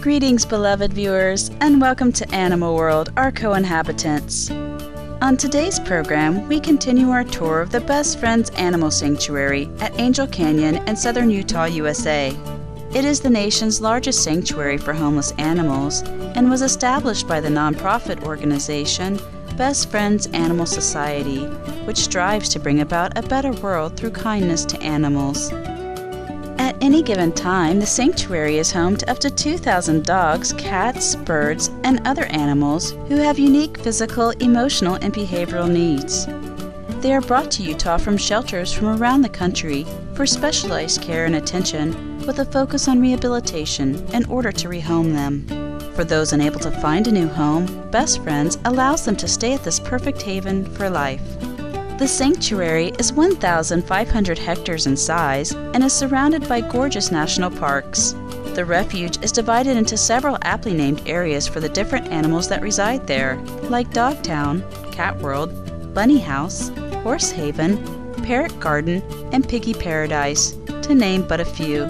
Greetings, beloved viewers, and welcome to Animal World, our co-inhabitants. On today's program, we continue our tour of the Best Friends Animal Sanctuary at Angel Canyon in southern Utah, USA. It is the nation's largest sanctuary for homeless animals and was established by the nonprofit organization Best Friends Animal Society, which strives to bring about a better world through kindness to animals. At any given time, the sanctuary is home to up to 2,000 dogs, cats, birds, and other animals who have unique physical, emotional, and behavioral needs. They are brought to Utah from shelters from around the country for specialized care and attention with a focus on rehabilitation in order to rehome them. For those unable to find a new home, Best Friends allows them to stay at this perfect haven for life. The sanctuary is 1,500 hectares in size and is surrounded by gorgeous national parks. The refuge is divided into several aptly named areas for the different animals that reside there, like Dogtown, Cat World, Bunny House, Horse Haven, Parrot Garden, and Piggy Paradise, to name but a few.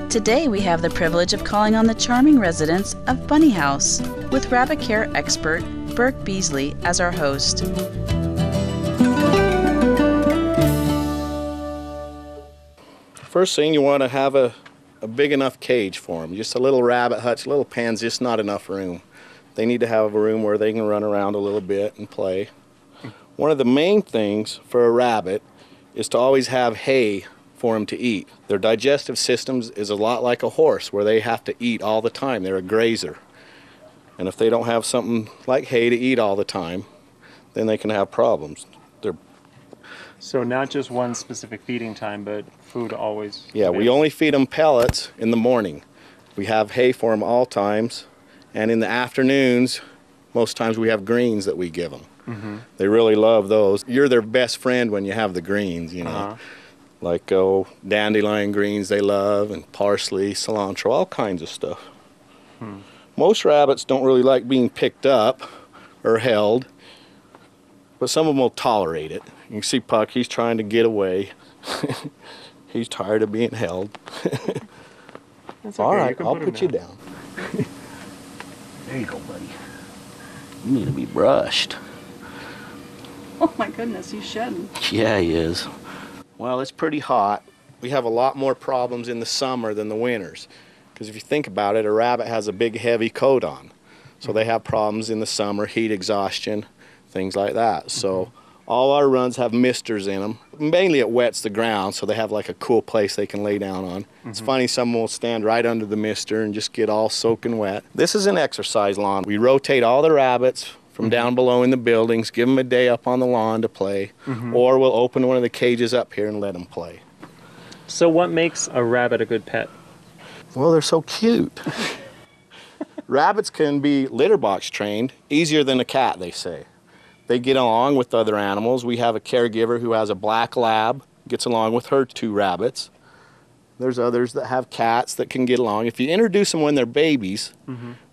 Today we have the privilege of calling on the charming residents of Bunny House, with rabbit care expert Burke Beasley as our host. First thing, you want to have a big enough cage for them. Just a little rabbit hutch, little pen's just not enough room. They need to have a room where they can run around a little bit and play. One of the main things for a rabbit is to always have hay for them to eat. Their digestive systems is a lot like a horse, where they have to eat all the time. They're a grazer. And if they don't have something like hay to eat all the time, then they can have problems. So not just one specific feeding time, but food always? Yeah, we only feed them pellets in the morning. We have hay for them all times. And in the afternoons, most times we have greens that we give them. Mm-hmm. They really love those. You're their best friend when you have the greens, you know. Uh-huh. Like dandelion greens they love, and parsley, cilantro, all kinds of stuff. Most rabbits don't really like being picked up or held, but some of them will tolerate it. You can see Puck, he's trying to get away. He's tired of being held. That's okay. All right, I'll put you down. There you go, buddy. You need to be brushed. Oh my goodness, he's shedding. Yeah, he is. Well, it's pretty hot. We have a lot more problems in the summer than the winters. Because if you think about it, a rabbit has a big heavy coat on. So they have problems in the summer, heat exhaustion, things like that. So all our runs have misters in them. Mainly it wets the ground, so they have like a cool place they can lay down on. It's funny, someone will stand right under the mister and just get all soaking wet. This is an exercise lawn. We rotate all the rabbits from down below in the buildings, give them a day up on the lawn to play, or we'll open one of the cages up here and let them play. So what makes a rabbit a good pet? Well, they're so cute. Rabbits can be litter box trained easier than a cat, they say. They get along with other animals. We have a caregiver who has a black lab, gets along with her 2 rabbits. There's others that have cats that can get along. If you introduce them when they're babies,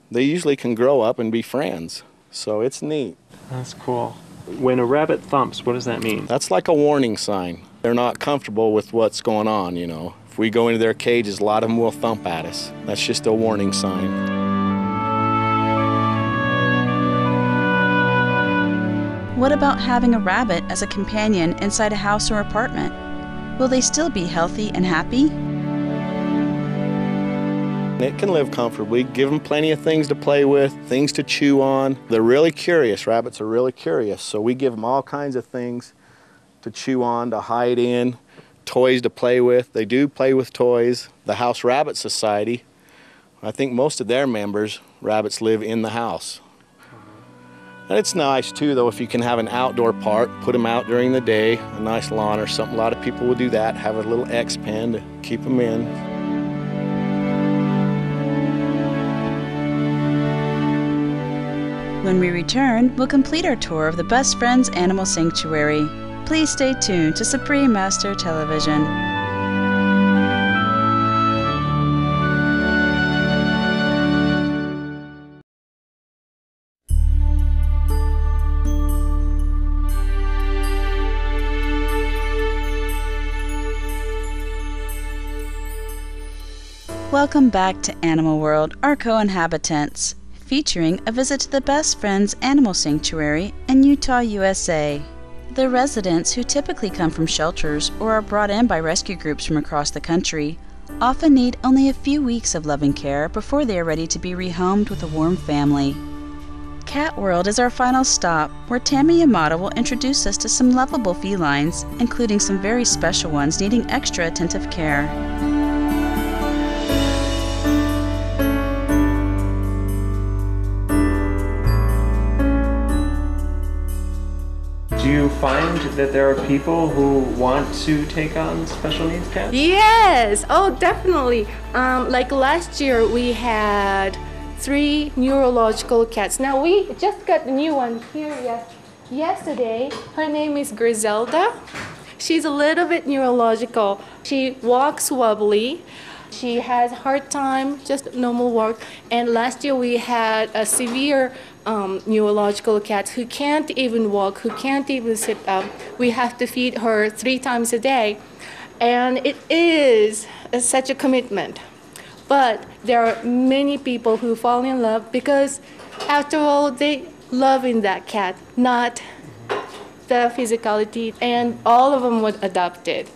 they usually can grow up and be friends. So it's neat. That's cool. When a rabbit thumps, what does that mean? That's like a warning sign. They're not comfortable with what's going on, you know. If we go into their cages, a lot of them will thump at us. That's just a warning sign. What about having a rabbit as a companion inside a house or apartment? Will they still be healthy and happy? It can live comfortably. Give them plenty of things to play with, things to chew on. They're really curious. Rabbits are really curious, so we give them all kinds of things to chew on, to hide in, toys to play with. They do play with toys. The House Rabbit Society, I think most of their members, rabbits live in the house. And it's nice too, though, if you can have an outdoor park, put them out during the day, a nice lawn or something. A lot of people will do that, have a little X pen to keep them in. When we return, we'll complete our tour of the Best Friends Animal Sanctuary. Please stay tuned to Supreme Master Television. Welcome back to Animal World, our co-inhabitants, featuring a visit to the Best Friends Animal Sanctuary in Utah, USA. The residents, who typically come from shelters or are brought in by rescue groups from across the country, often need only a few weeks of loving care before they are ready to be rehomed with a warm family. Cat World is our final stop, where Tammy Yamada will introduce us to some lovable felines, including some very special ones needing extra attentive care. Do you find that there are people who want to take on special needs cats? Yes, oh definitely. Like last year we had 3 neurological cats. Now we just got a new one here yesterday. Her name is Griselda. She's a little bit neurological. She walks wobbly. She has hard time, just normal walk. And last year we had a severe neurological cat who can't even walk, who can't even sit up. We have to feed her 3 times a day. And it is such a commitment. But there are many people who fall in love because, after all, they love in that cat, not the physicality. And all of them were adopted.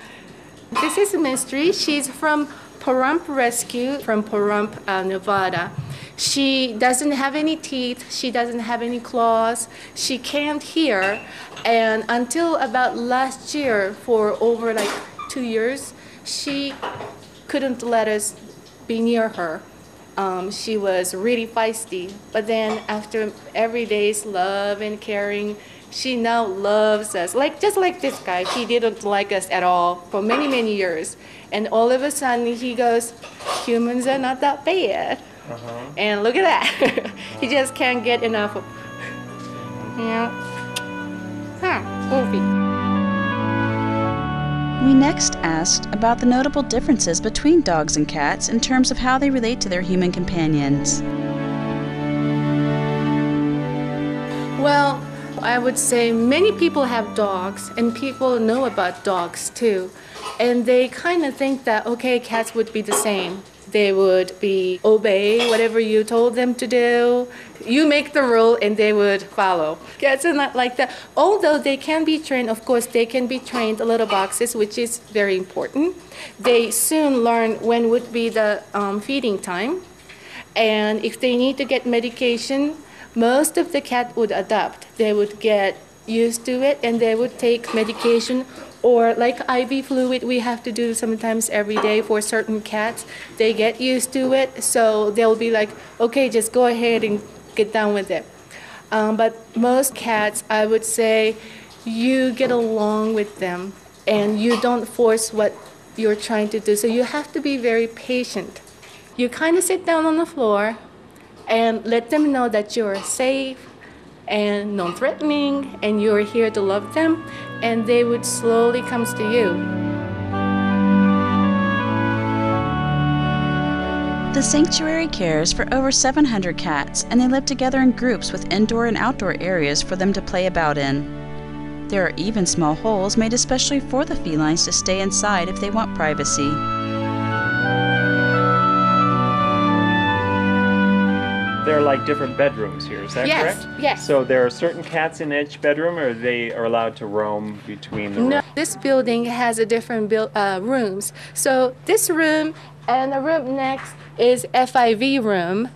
This is a mystery. She's from Pahrump Rescue from Pahrump, Nevada. She doesn't have any teeth. She doesn't have any claws. She can't hear. And until about last year, for over like 2 years, she couldn't let us be near her. She was really feisty. But then after every day's love and caring, she now loves us. Just like this guy, he didn't like us at all for many, many years. And all of a sudden he goes, humans are not that bad. And look at that. He just can't get enough of, Wolfie. We next asked about the notable differences between dogs and cats in terms of how they relate to their human companions. Well, I would say many people have dogs, and people know about dogs too. And they kind of think that, okay, cats would be the same. They would obey whatever you told them to do. You make the rule and they would follow. Cats are not like that. Although they can be trained, of course, they can be trained little boxes, which is very important. They soon learn when would be the feeding time. And if they need to get medication, most of the cat would adapt. They would get used to it and they would take medication, or like IV fluid we have to do sometimes every day for certain cats. They get used to it, so they'll be like, okay, just go ahead and get done with it. But most cats, I would say, you get along with them and you don't force what you're trying to do. So you have to be very patient. You kind of sit down on the floor and let them know that you're safe and non-threatening and you're here to love them, and they would slowly come to you. The sanctuary cares for over 700 cats, and they live together in groups with indoor and outdoor areas for them to play about in. There are even small holes made especially for the felines to stay inside if they want privacy. They're like different bedrooms here, is that correct? Yes. So there are certain cats in each bedroom, or they are allowed to roam between the rooms? No, this building has a different rooms. So this room and the room next is FIV room.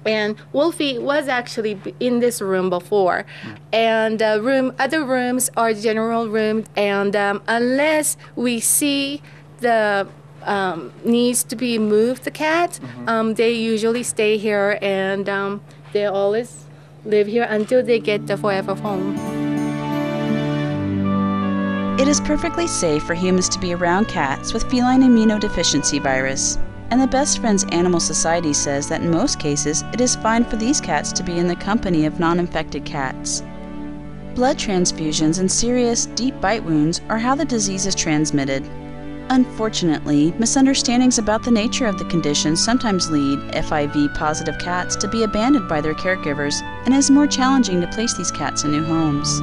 And Wolfie was actually in this room before. And other rooms are general rooms. And unless we see the needs to be moved, the cat, they usually stay here, and they always live here until they get the forever home. It is perfectly safe for humans to be around cats with feline immunodeficiency virus, and the Best Friends Animal Society says that in most cases it is fine for these cats to be in the company of non-infected cats. Blood transfusions and serious, deep bite wounds are how the disease is transmitted. Unfortunately, misunderstandings about the nature of the condition sometimes lead FIV-positive cats to be abandoned by their caregivers, and it is more challenging to place these cats in new homes.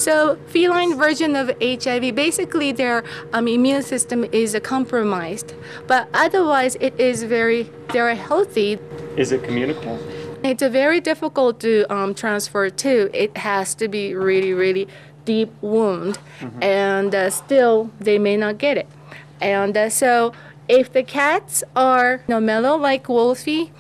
So feline version of HIV, basically their immune system is compromised, but otherwise they're healthy. Is it communicable? It's very difficult to transfer too. It has to be really, really deep wound, and still they may not get it. And so if the cats are mellow like Wolfie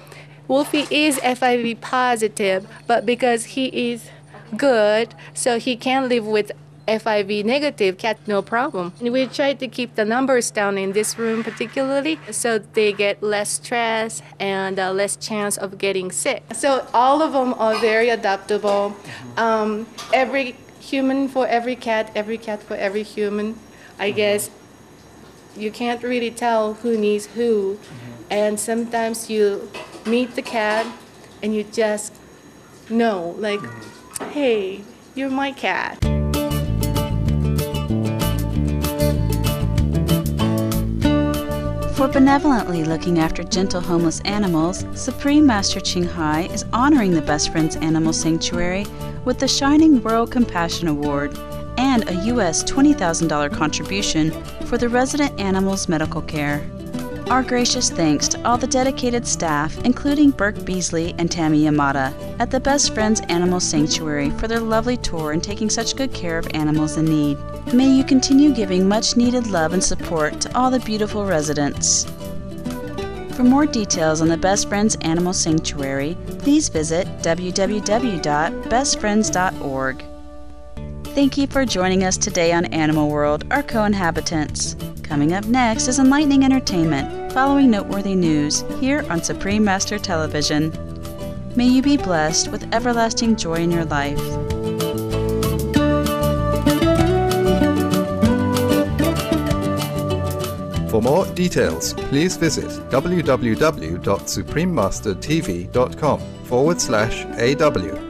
is FIV positive, but because he is good, so he can live with FIV negative cat, no problem. And we try to keep the numbers down in this room particularly, so they get less stress and less chance of getting sick. So all of them are very adaptable. Every human for every cat for every human. I guess you can't really tell who needs who. And sometimes you meet the cat and you just know, like, hey, you're my cat. For benevolently looking after gentle homeless animals, Supreme Master Ching Hai is honoring the Best Friends Animal Sanctuary with the Shining World Compassion Award and a U.S. $20,000 contribution for the resident animals' medical care. Our gracious thanks to all the dedicated staff, including Burke Beasley and Tammy Yamada, at the Best Friends Animal Sanctuary for their lovely tour and taking such good care of animals in need. May you continue giving much-needed love and support to all the beautiful residents. For more details on the Best Friends Animal Sanctuary, please visit www.bestfriends.org. Thank you for joining us today on Animal World, our co-inhabitants. Coming up next is enlightening entertainment, following noteworthy news here on Supreme Master Television. May you be blessed with everlasting joy in your life. For more details, please visit www.suprememastertv.com/AW.